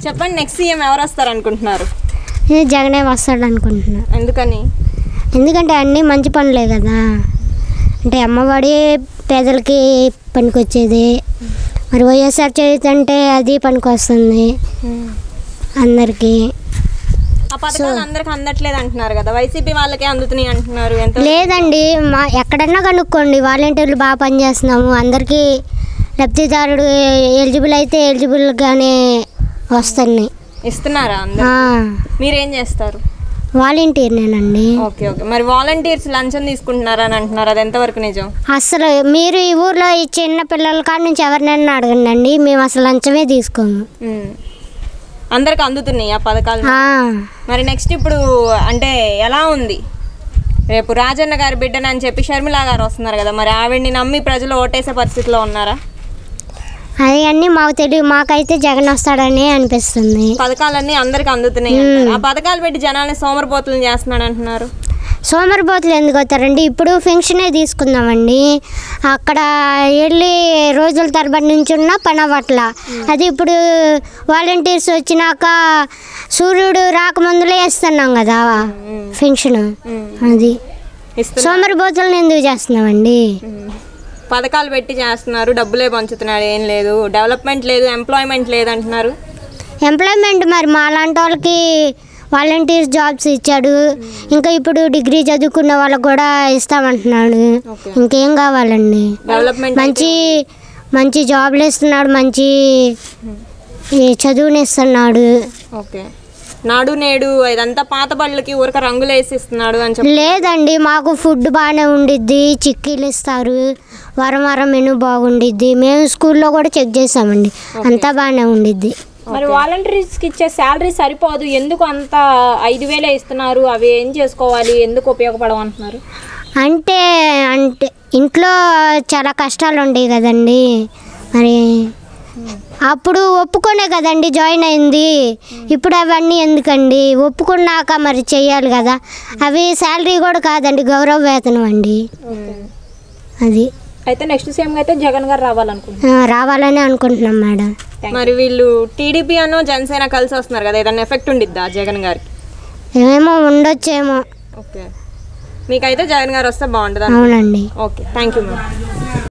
చెప్పండి, next CM ఎవరు వస్తారు అనుకుంటున్నారు? జగనే వస్తాడు అనుకుంటున్నా. ఎందుకని? ఎందుకంటే అన్నీ మంచి పనులే కదా. అంటే అమ్మఒడి పేదలకి పనికొచ్చేది, మరి వైఎస్ఆర్ చేతి అంటే అది పనికొస్తుంది అందరికీ. ఆ పథకాలు అందరికి అందట్లేదు అంటున్నారు కదా, వైసీపీ వాళ్ళకే అందుతున్నాయి అంటున్నారు. ఎంత లేదండి, మా ఎక్కడన్నా కనుక్కోండి, వాలంటీర్లు బాగా పనిచేస్తున్నాము. అందరికీ లబ్ధిదారుడు ఎలిజిబుల్ అయితే ఎలిజిబుల్గానే వస్తున్నాయి. ఇస్తున్నారా? మీరేం చేస్తారు? వాలంటీర్నేనండి. Okay okay. మరి వాలంటీర్స్ లంచం తీసుకుంటున్నారా అని అంటున్నారు, అది ఎంతవరకు నిజం? అసలు మీరు ఈ ఊర్లో ఈ చిన్న పిల్లల కాడ నుంచి ఎవరినైనా అడగండి, మేము అసలు లంచమే తీసుకోము. అందరికి అందుతున్నాయి ఆ పథకాలు. మరి నెక్స్ట్ ఇప్పుడు అంటే ఎలా ఉంది? రేపు రాజన్న గారి బిడ్డని అని చెప్పి షర్మిల గారు వస్తున్నారు కదా, మరి ఆవిడ్ని నమ్మి ప్రజలు ఓటేసే పరిస్థితిలో ఉన్నారా? అది అన్నీ మాకు తెలియదు, మాకైతే జగన్ వస్తాడని అనిపిస్తుంది. పథకాలన్నీ అందరికి అందుతున్నాయి. ఆ పథకాలు పెట్టి జనాన్ని సోమరిపోతులను చేస్తున్నాడు అంటున్నారు. సోమరిపోతులు ఎందుకు అవుతారండి? ఇప్పుడు పెన్షనే తీసుకుందామండి, అక్కడ వెళ్ళి రోజుల తరబడి నుంచి ఉన్న పని అవ్వట్ల. అది ఇప్పుడు వాలంటీర్స్ వచ్చినాక సూర్యుడు రాకముందులే ఇస్తున్నాం కదా పెన్షన్. అది సోమరిపోతులను ఎందుకు చేస్తున్నామండి? పథకాలు పెట్టి చేస్తున్నారు, డబ్బులే పంచుతున్నారు, ఏం లేదు, డెవలప్మెంట్ లేదు, ఎంప్లాయ్మెంట్ లేదు అంటున్నారు. ఎంప్లాయ్మెంట్ మరి మా లాంటి వాళ్ళకి వాలంటీర్స్ జాబ్స్ ఇచ్చాడు, ఇంకా ఇప్పుడు డిగ్రీ చదువుకున్న వాళ్ళకి కూడా ఇస్తామంటున్నాడు. ఇంకేం కావాలండి? డెవలప్మెంట్ మంచి మంచి జాబ్లు ఇస్తున్నాడు, మంచి చదువుని ఇస్తున్నాడు. ఓకే. నాడు నేడు ఇదంతా పాత బళ్ళకి ఊరక రంగులు వేసి ఇస్తున్నాడు అని చెప్పి. లేదండి, మాకు ఫుడ్ బాగానే ఉండిద్ది, చిక్కీలు ఇస్తారు, వారం వారం మెనూ బాగుండిద్ది. మేము స్కూల్లో కూడా చెక్ చేసామండి, అంతా బాగానే ఉండిద్ది. మరి వాలంటీర్స్కి ఇచ్చే శాలరీ సరిపోదు, ఎందుకు అంత 5,000 ఇస్తున్నారు? అవి ఏం చేసుకోవాలి, ఎందుకు ఉపయోగపడమంటున్నారు? అంటే అంటే ఇంట్లో చాలా కష్టాలు ఉండేవి కదండి, మరి అప్పుడు ఒప్పుకునే కదండి జాయిన్ అయింది. ఇప్పుడు అవన్నీ ఎందుకండి? ఒప్పుకున్నాక మరి చెయ్యాలి కదా. అవి శాలరీ కూడా కాదండి, గౌరవ వేతనం అండి. అది అయితే నెక్స్ట్ సీఎం అయితే జగన్ గారు రావాలని అనుకుంటున్నాం మేడం. మరి వీళ్ళు టీడీపీ అనో జనసేన కలిసి వస్తున్నారు కదా, ఏదైనా ఎఫెక్ట్ ఉండిద్దా జగన్ గారికి? ఏమో ఉండొచ్చేమో. ఓకే, మీకైతే జగన్ గారు వస్తే బాగుంటుంది. అవునండి. Okay, thank you ma'am.